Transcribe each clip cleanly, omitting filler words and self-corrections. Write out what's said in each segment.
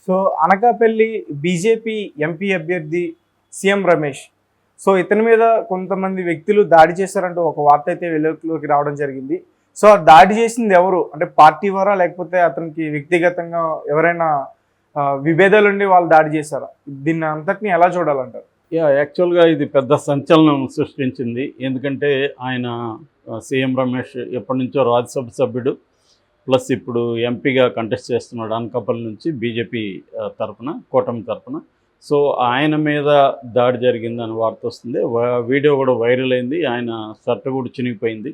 So Anakapalli BJP MP అభ్యర్థి CM Ramesh. So ఇతని మీద కొంతమంది వ్యక్తులు దాడి చేశారంటూ ఒక వార్త అయితే వెలుగులోకి రావడం జరిగింది. సో ఆ దాడి చేసింది ఎవరు అంటే పార్టీ వారా లేకపోతే అతనికి వ్యక్తిగతంగా ఎవరైనా విభేదాలు ఉండి వాళ్ళు దాడి చేశారా? దీన్ని అంతటిని ఎలా చూడాలంటారు? యాక్చువల్గా ఇది పెద్ద సంచలనం సృష్టించింది. ఎందుకంటే ఆయన సీఎం రమేష్ ఎప్పటి నుంచో రాజ్యసభ సభ్యుడు, ప్లస్ ఇప్పుడు ఎంపీగా కంటెస్ట్ చేస్తున్నాడు అనకాపల్లి నుంచి బీజేపీ తరఫున, కూటమి తరఫున. సో ఆయన మీద దాడి జరిగిందని వార్త వస్తుంది. వీడియో కూడా వైరల్ అయింది. ఆయన షర్ట్ కూడా చినిగిపోయింది.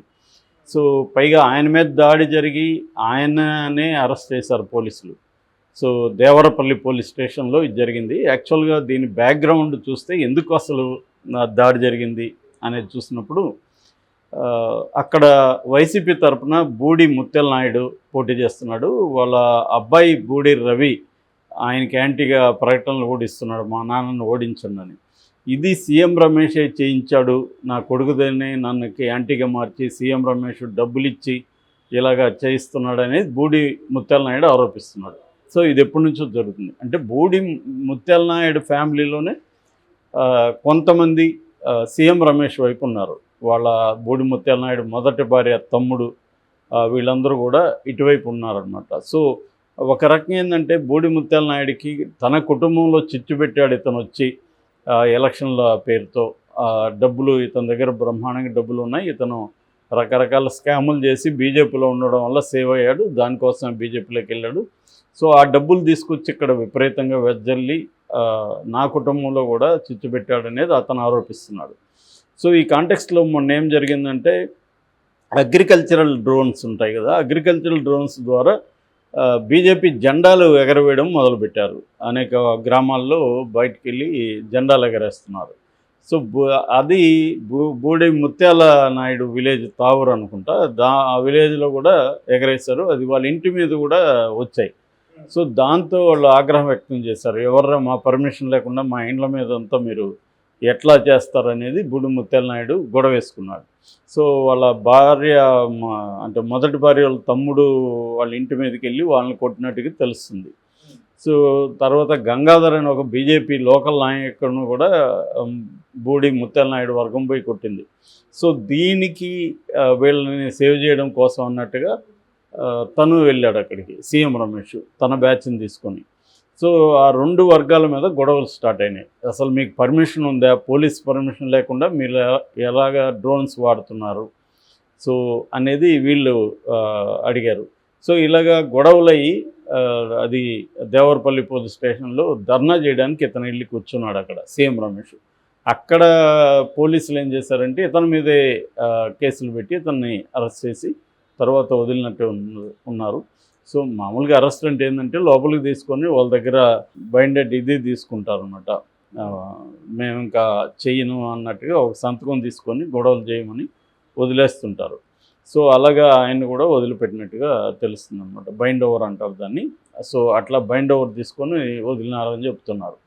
సో పైగా ఆయన మీద దాడి జరిగి ఆయననే అరెస్ట్ చేశారు పోలీసులు. సో దేవరపల్లి పోలీస్ స్టేషన్లో ఇది జరిగింది. యాక్చువల్గా దీని బ్యాక్గ్రౌండ్ చూస్తే ఎందుకు అసలు దాడి జరిగింది అనేది చూసినప్పుడు అక్కడ వైసీపీ తరఫున బూడి ముత్యాల నాయుడు పోటీ చేస్తున్నాడు. వాళ్ళ అబ్బాయి బూడి రవి ఆయనకి యాంటీగా ప్రకటనలు కూడా ఇస్తున్నాడు, మా నాన్నను ఓడించండి. ఇది సీఎం రమేషే చేయించాడు, నా కొడుకుదని నన్ను యాంటీగా మార్చి సీఎం రమేష్ డబ్బులు ఇచ్చి ఇలాగా చేయిస్తున్నాడు అనేది బూడి ముత్యాల నాయుడు ఆరోపిస్తున్నాడు. సో ఇది ఎప్పటి నుంచో జరుగుతుంది. అంటే బూడి ముత్యాల నాయుడు ఫ్యామిలీలోనే కొంతమంది సీఎం రమేష్ వైపు ఉన్నారు. వాళ్ళ బూడి ముత్యాల నాయుడు మొదటి భార్య తమ్ముడు వీళ్ళందరూ కూడా ఇటువైపు ఉన్నారనమాట. సో ఒక రకంగా ఏంటంటే బూడి ముత్యాల నాయుడికి తన కుటుంబంలో చిచ్చు పెట్టాడు ఇతను వచ్చి ఎలక్షన్ల పేరుతో. డబ్బులు ఇతని దగ్గర బ్రహ్మాండంగా డబ్బులు ఉన్నాయి. ఇతను రకరకాల స్కాములు చేసి బీజేపీలో ఉండడం వల్ల సేవ్ అయ్యాడు, దానికోసం బీజేపీలోకి వెళ్ళాడు. సో ఆ డబ్బులు తీసుకొచ్చి ఇక్కడ విపరీతంగా వెజ్జల్లి నా కుటుంబంలో కూడా చిచ్చు పెట్టాడనేది అతను ఆరోపిస్తున్నాడు. సో ఈ కాంటెక్స్ట్లో మొన్న ఏం జరిగిందంటే అగ్రికల్చరల్ డ్రోన్స్ ఉంటాయి కదా, అగ్రికల్చరల్ డ్రోన్స్ ద్వారా బీజేపీ జెండాలు ఎగరవేయడం మొదలుపెట్టారు. అనేక గ్రామాల్లో బయటికి వెళ్ళి జెండాలు ఎగరేస్తున్నారు. సో అది బూడి ముత్యాల నాయుడు విలేజ్ తావూరు అనుకుంటా, ఆ విలేజ్లో కూడా ఎగరేశారు. అది వాళ్ళ ఇంటి మీద కూడా వచ్చాయి. సో దాంతో వాళ్ళు ఆగ్రహం వ్యక్తం చేశారు. ఎవర్రా మా పర్మిషన్ లేకుండా మా ఇండ్ల మీద అంతా మీరు ఎట్లా చేస్తారనేది బూడి ముత్యాల నాయుడు గొడవ వేసుకున్నాడు. సో వాళ్ళ భార్య అంటే మొదటి భార్య వాళ్ళ తమ్ముడు వాళ్ళ ఇంటి మీదకి వెళ్ళి వాళ్ళని కొట్టినట్టుగా తెలుస్తుంది. సో తర్వాత గంగాధర్ అని ఒక బీజేపీ లోకల్ నాయకుడిని కూడా బూడి ముత్యాల నాయుడు వర్గం పోయి కొట్టింది. సో దీనికి వీళ్ళని సేవ్ చేయడం కోసం అన్నట్టుగా తను వెళ్ళాడు అక్కడికి సీఎం రమేష్ తన బ్యాచ్ని తీసుకొని. సో ఆ రెండు వర్గాల మీద గొడవలు స్టార్ట్ అయినాయి. అసలు మీకు పర్మిషన్ ఉందా, పోలీస్ పర్మిషన్ లేకుండా మీరు ఎలాగ డ్రోన్స్ వాడుతున్నారు సో అనేది వీళ్ళు అడిగారు. సో ఇలాగా గొడవలయ్యి అది దేవరపల్లి పోలీస్ స్టేషన్లో ధర్నా చేయడానికి ఇతను వెళ్ళి కూర్చున్నాడు అక్కడ సీఎం రమేష్. అక్కడ పోలీసులు ఏం చేశారంటే ఇతని మీదే కేసులు పెట్టి ఇతన్ని అరెస్ట్ చేసి తర్వాత వదిలినట్టు ఉన్నారు. సో మామూలుగా అరెస్ట్ అంటే ఏంటంటే లోపలికి తీసుకొని వాళ్ళ దగ్గర బైండెడ్ ఇది తీసుకుంటారు అనమాట. మేము ఇంకా చెయ్యను అన్నట్టుగా ఒక సంతకం తీసుకొని గొడవలు చేయమని వదిలేస్తుంటారు. సో అలాగా ఆయన కూడా వదిలిపెట్టినట్టుగా తెలుస్తుంది అనమాట. బైండ్ ఓవర్ అంటారు దాన్ని. సో అట్లా బైండ్ ఓవర్ తీసుకొని వదిలినారని చెప్తున్నారు.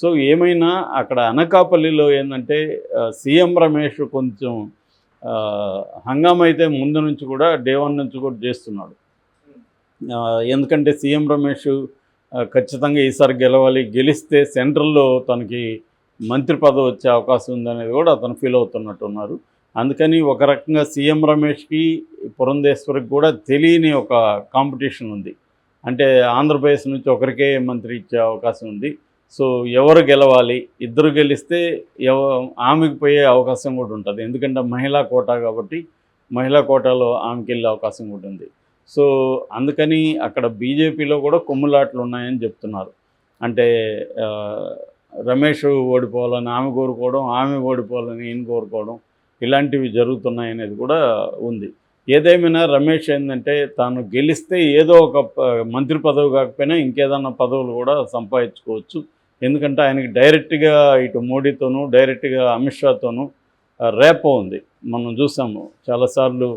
సో ఏమైనా అక్కడ అనకాపల్లిలో ఏంటంటే సీఎం రమేష్ కొంచెం హంగామా అయితే ముందు నుంచి కూడా డే 1 నుంచి కూడా చేస్తున్నాడు. ఎందుకంటే సీఎం రమేష్ ఖచ్చితంగా ఈసారి గెలవాలి, గెలిస్తే సెంట్రల్లో తనకి మంత్రి పదవి వచ్చే అవకాశం ఉందనేది కూడా అతను ఫీల్ అవుతున్నట్టున్నారు. అందుకని ఒక రకంగా సీఎం రమేష్కి పురంధేశ్వరికి కూడా తెలియని ఒక కాంపిటీషన్ ఉంది. అంటే ఆంధ్రప్రదేశ్ నుంచి ఒకరికే మంత్రి ఇచ్చే అవకాశం ఉంది. సో ఎవరు గెలవాలి, ఇద్దరు గెలిస్తే ఆమెకు పోయే అవకాశం కూడా ఉంటుంది. ఎందుకంటే మహిళా కోటా కాబట్టి మహిళా కోటాలో ఆమెకి వెళ్ళే అవకాశం కూడా ఉంది. సో అందుకని అక్కడ బీజేపీలో కూడా కొమ్ములాట్లు ఉన్నాయని చెప్తున్నారు. అంటే రమేష్ ఓడిపోవాలని ఆమె కోరుకోవడం, ఆమె ఓడిపోవాలని ఈయన కోరుకోవడం, ఇలాంటివి జరుగుతున్నాయనేది కూడా ఉంది. ఏదేమైనా రమేష్ ఏంటంటే తాను గెలిస్తే ఏదో ఒక మంత్రి పదవి కాకపోయినా ఇంకేదన్నా పదవులు కూడా సంపాదించుకోవచ్చు. ఎందుకంటే ఆయనకి డైరెక్ట్గా ఇటు మోడీతోనూ డైరెక్ట్గా అమిత్ షాతోనూ రేపో ఉంది. మనం చూసాము చాలాసార్లు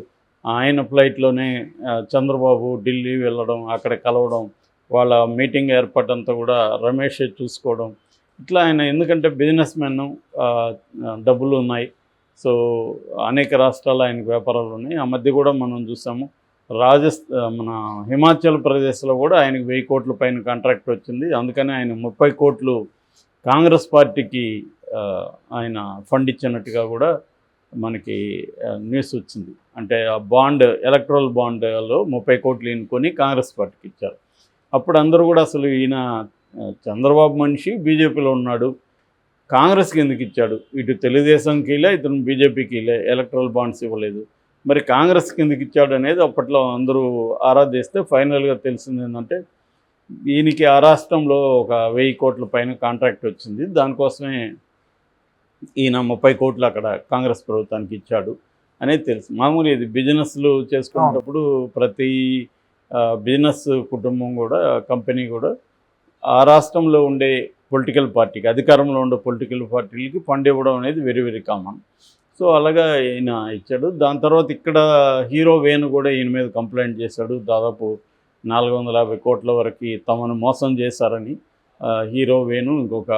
ఆయన ఫ్లైట్లోనే చంద్రబాబు ఢిల్లీ వెళ్ళడం, అక్కడ కలవడం, వాళ్ళ మీటింగ్ ఏర్పాటంతా కూడా రమేష్ చూసుకోవడం. ఇట్లా ఆయన ఎందుకంటే బిజినెస్ మ్యాన్, డబ్బులు ఉన్నాయి. సో అనేక రాష్ట్రాల్లో ఆయనకు వ్యాపారాలు ఉన్నాయి. ఆ మధ్య కూడా మనం చూసాము మన హిమాచల్ ప్రదేశ్లో కూడా ఆయనకు 1000 కోట్ల పైన కాంట్రాక్ట్ వచ్చింది. అందుకని ఆయన 30 కోట్లు కాంగ్రెస్ పార్టీకి ఆయన ఫండ్ ఇచ్చినట్టుగా కూడా మనకి న్యూస్ వచ్చింది. అంటే ఆ బాండ్, ఎలక్ట్రల్ బాండ్లో 30 కోట్లు ఈయనుకొని కాంగ్రెస్ పార్టీకి ఇచ్చారు. అప్పుడు అందరూ కూడా అసలు ఈయన చంద్రబాబు మనిషి, బీజేపీలో ఉన్నాడు, కాంగ్రెస్కి ఎందుకు ఇచ్చాడు, ఇటు తెలుగుదేశంకి ఇలా ఇతను బీజేపీకి ఇలా ఎలక్ట్రల్ బాండ్స్ ఇవ్వలేదు, మరి కాంగ్రెస్కి ఎందుకు ఇచ్చాడు అనేది అప్పట్లో అందరూ ఆరాధిస్తే ఫైనల్గా తెలిసింది ఏంటంటే ఈయనకి ఆ రాష్ట్రంలో ఒక 1000 కోట్ల పైన కాంట్రాక్ట్ వచ్చింది. దానికోసమే ఈయన 30 కోట్లు అక్కడ కాంగ్రెస్ ప్రభుత్వానికి ఇచ్చాడు అనేది తెలుసు. మామూలు ఇది బిజినెస్లు చేసుకునేటప్పుడు ప్రతి బిజినెస్ కుటుంబం కూడా, కంపెనీ కూడా ఆ రాష్ట్రంలో ఉండే పొలిటికల్ పార్టీకి, అధికారంలో ఉండే పొలిటికల్ పార్టీలకి ఫండ్ ఇవ్వడం అనేది వెరీ వెరీ కామన్. సో అలాగా ఈయన ఇచ్చాడు. దాని తర్వాత ఇక్కడ హీరో వేణు కూడా ఈయన మీద కంప్లైంట్ చేశాడు. దాదాపు 450 కోట్ల వరకు తమను మోసం చేశారని హీరో వేణు, ఇంకొక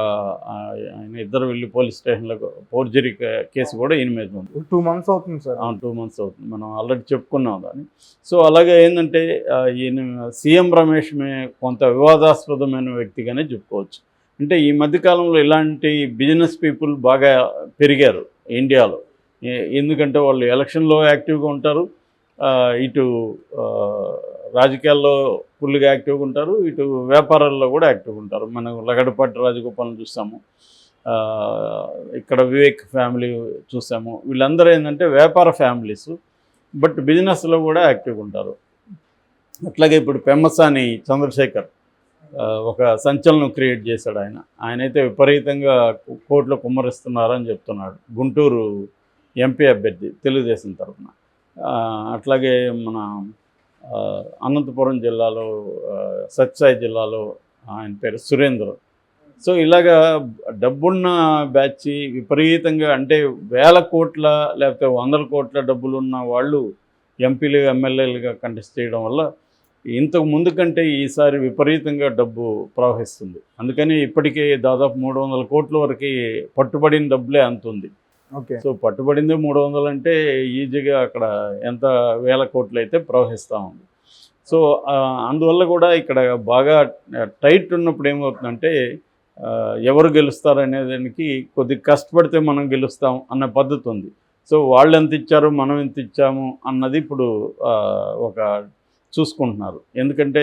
ఆయన ఇద్దరు వెళ్ళి పోలీస్ స్టేషన్లో ఫోర్జరీ కేసు కూడా ఈయన మీద ఉంది. 2 months అవుతుంది సార్. 2 months అవుతుంది, మనం ఆల్రెడీ చెప్పుకున్నాం దాన్ని. సో అలాగే ఏంటంటే ఈయన సీఎం రమేష్ కొంత వివాదాస్పదమైన వ్యక్తిగానే చెప్పుకోవచ్చు. అంటే ఈ మధ్యకాలంలో ఇలాంటి బిజినెస్ పీపుల్ బాగా పెరిగారు ఇండియాలో. ఎందుకంటే వాళ్ళు ఎలక్షన్లో యాక్టివ్గా ఉంటారు, ఇటు రాజకీయాల్లో ఫుల్గా యాక్టివ్గా ఉంటారు, ఇటు వ్యాపారాల్లో కూడా యాక్టివ్గా ఉంటారు. మనం లగడపాటి రాజగోపాల్ని చూసాము, ఇక్కడ వివేక్ ఫ్యామిలీ చూసాము. వీళ్ళందరూ ఏంటంటే వ్యాపార ఫ్యామిలీస్, బట్ బిజినెస్లో కూడా యాక్టివ్గా ఉంటారు. అట్లాగే ఇప్పుడు పెమ్మసాని చంద్రశేఖర్ ఒక సంచలనం క్రియేట్ చేశాడు. ఆయనైతే విపరీతంగా కోట్లు కుమ్మరిస్తున్నారని చెప్తున్నాడు. గుంటూరు ఎంపీ అభ్యర్థి తెలుగుదేశం తరఫున. అట్లాగే మన అనంతపురం జిల్లాలో, సత్యసాయి జిల్లాలో ఆయన పేరు సురేంద్ర. సో ఇలాగా డబ్బున్న బ్యాచ్ విపరీతంగా, అంటే 1000 కోట్ల లేకపోతే 100 కోట్ల డబ్బులున్న వాళ్ళు ఎంపీలు, ఎమ్మెల్యేలుగా కంటెస్ట్ చేయడం వల్ల ఇంతకు ముందు కంటే ఈసారి విపరీతంగా డబ్బు ప్రవహిస్తుంది. అందుకని ఇప్పటికే దాదాపు 300 కోట్ల వరకు పట్టుబడిన డబ్బులే అంత ఉంది. ఓకే. సో పట్టుబడింది 300 అంటే ఈజీగా అక్కడ ఎంత 1000 కోట్లు అయితే ప్రవహిస్తూ ఉంది. సో అందువల్ల కూడా ఇక్కడ బాగా టైట్ ఉన్నప్పుడు ఏమవుతుందంటే ఎవరు గెలుస్తారు అనే దానికి కొద్దిగా కష్టపడితే మనం గెలుస్తాం అన్న పద్ధతి ఉంది. సో వాళ్ళు ఎంత ఇచ్చారు, మనం ఎంత ఇచ్చాము అన్నది ఇప్పుడు ఒక చూసుకుంటున్నారు. ఎందుకంటే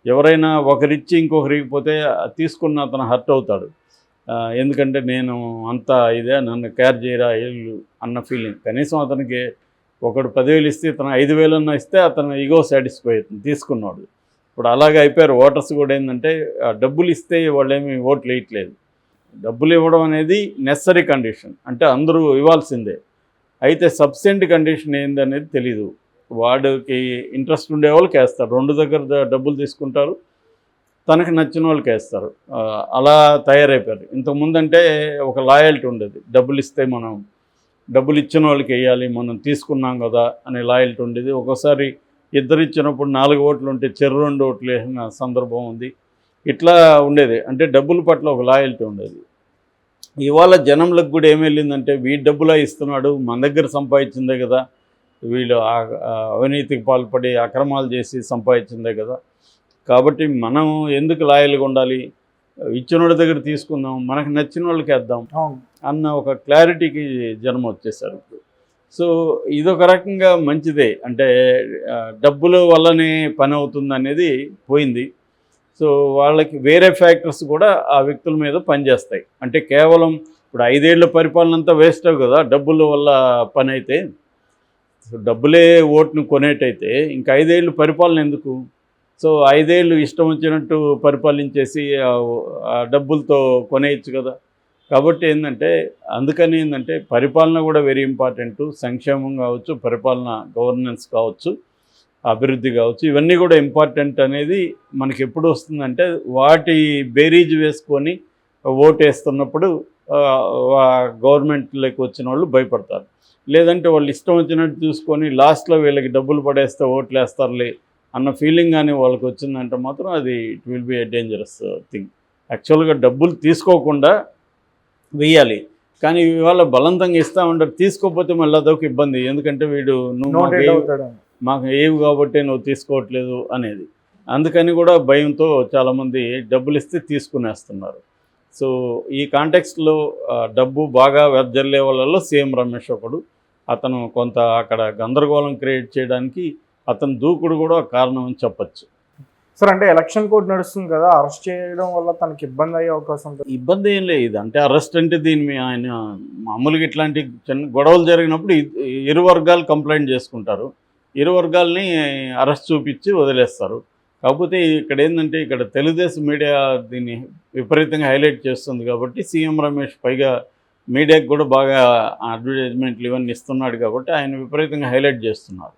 ఎవరైనా ఒకరిచ్చి ఇంకొకరికి పోతే తీసుకున్న అతను హర్ట్ అవుతాడు. ఎందుకంటే నేను అంతా ఇదే, నన్ను కేర్ చేయరా వీళ్ళు అన్న ఫీలింగ్. కనీసం అతనికి ఒకడు 10,000 ఇస్తే ఇతను 5,000 అన్న ఇస్తే అతను ఈగో సాటిస్ఫై అవుతుంది తీసుకున్నాడు. ఇప్పుడు అలాగే అయిపోయారు ఓటర్స్ కూడా. ఏంటంటే డబ్బులు ఇస్తే వాళ్ళేమి ఓట్లు వేయట్లేదు. డబ్బులు ఇవ్వడం అనేది నెసరీ కండిషన్, అంటే అందరూ ఇవ్వాల్సిందే. అయితే సబ్సిడెంట్ కండిషన్ ఏందనేది తెలీదు. వాడికి ఇంట్రెస్ట్ ఉండే వాళ్ళకి వేస్తారు, 2 దగ్గర డబ్బులు తీసుకుంటారు, తనకు నచ్చిన వాళ్ళకి వేస్తారు. అలా తయారైపోయారు. ఇంతకుముందు అంటే ఒక లాయల్టీ ఉండేది, డబ్బులు ఇస్తే మనం డబ్బులు ఇచ్చిన వాళ్ళకి వేయాలి, మనం తీసుకున్నాం కదా అనే లాయల్టీ ఉండేది. ఒక్కోసారి ఇద్దరు ఇచ్చినప్పుడు 4 ఓట్లు ఉంటే చెరు 2 ఓట్లు వేసిన సందర్భం ఉంది. ఇట్లా ఉండేది, అంటే డబ్బుల పట్ల ఒక లాయల్టీ ఉండేది. ఇవాళ జనంలకు కూడా ఏమి వెళ్ళిందంటే వీడి డబ్బులా ఇస్తున్నాడు, మన దగ్గర సంపాదించిందే కదా, వీళ్ళు అవినీతికి పాల్పడి అక్రమాలు చేసి సంపాదించిందే కదా, కాబట్టి మనం ఎందుకు లాయల్గా ఉండాలి, ఇచ్చిన వాళ్ళ దగ్గర తీసుకుందాం, మనకు నచ్చిన వాళ్ళకి వేద్దాం అన్న ఒక క్లారిటీకి జనం వచ్చేసారు ఇప్పుడు. సో ఇదొక రకంగా మంచిదే, అంటే డబ్బుల వల్లనే పని అవుతుంది అనేది పోయింది. సో వాళ్ళకి వేరే ఫ్యాక్టర్స్ కూడా ఆ వ్యక్తుల మీద పనిచేస్తాయి. అంటే కేవలం ఇప్పుడు 5 ఏళ్ల పరిపాలన అంతా వేస్ట్ అవ్వు కదా డబ్బుల వల్ల పని అయితే. డబ్బులే ఓటును కొనేటైతే ఇంకా 5 ఏళ్ళు పరిపాలన ఎందుకు? సో 5 ఏళ్ళు ఇష్టం వచ్చినట్టు పరిపాలించేసి డబ్బులతో కొనేయచ్చు కదా. కాబట్టి ఏంటంటే అందుకని ఏంటంటే పరిపాలన కూడా వెరీ ఇంపార్టెంట్. సంక్షేమం కావచ్చు, పరిపాలన గవర్నెన్స్ కావచ్చు, అభివృద్ధి కావచ్చు, ఇవన్నీ కూడా ఇంపార్టెంట్ అనేది మనకి ఎప్పుడు వస్తుందంటే వాటి బేరీజ్ వేసుకొని ఓటు వేస్తున్నప్పుడు గవర్నమెంట్లోకి వచ్చిన వాళ్ళు భయపడతారు. లేదంటే వాళ్ళు ఇష్టం వచ్చినట్టు చూసుకొని లాస్ట్లో వీళ్ళకి డబ్బులు పడేస్తే ఓట్లు వేస్తారులే అన్న ఫీలింగ్ కానీ వాళ్ళకి వచ్చిందంటే మాత్రం అది it will be a dangerous thing. యాక్చువల్గా డబ్బులు తీసుకోకుండా వెయ్యాలి, కానీ ఇవాళ బలవంతంగా ఇస్తూ ఉంటారు. తీసుకోకపోతే మళ్ళీ అదొక ఇబ్బంది. ఎందుకంటే వీడు నువ్వు మాకు ఏవి కాబట్టి నువ్వు తీసుకోవట్లేదు అనేది. అందుకని కూడా భయంతో చాలామంది డబ్బులు ఇస్తే తీసుకునేస్తున్నారు. సో ఈ కాంటెక్స్ట్లో డబ్బు బాగా వెదజల్లే వాళ్ళలో సీఎం రమేష్ ఒకడు. అతను కొంత అక్కడ గందరగోళం క్రియేట్ చేయడానికి అతను దూకుడు కూడా ఒక కారణం అని చెప్పచ్చు. సార్ అంటే ఎలక్షన్ కోడ్ నడుస్తుంది కదా, అరెస్ట్ చేయడం వల్ల తనకి ఇబ్బంది అయ్యే అవకాశం ఉంటుంది. ఇబ్బంది ఏం లేదు. ఇది అంటే అరెస్ట్ అంటే దీని ఆయన మామూలుగా ఇట్లాంటి చిన్న గొడవలు జరిగినప్పుడు ఇరు వర్గాలు కంప్లైంట్ చేసుకుంటారు, ఇరు వర్గాల్ని అరెస్ట్ చూపించి వదిలేస్తారు. కాకపోతే ఇక్కడ ఏంటంటే ఇక్కడ తెలుగుదేశం మీడియా దీన్ని విపరీతంగా హైలైట్ చేస్తుంది కాబట్టి సీఎం రమేష్ పైగా మీడియాకి కూడా బాగా అడ్వర్టైజ్మెంట్లు ఇవన్నీ ఇస్తున్నాడు కాబట్టి ఆయన విపరీతంగా హైలైట్ చేస్తున్నారు.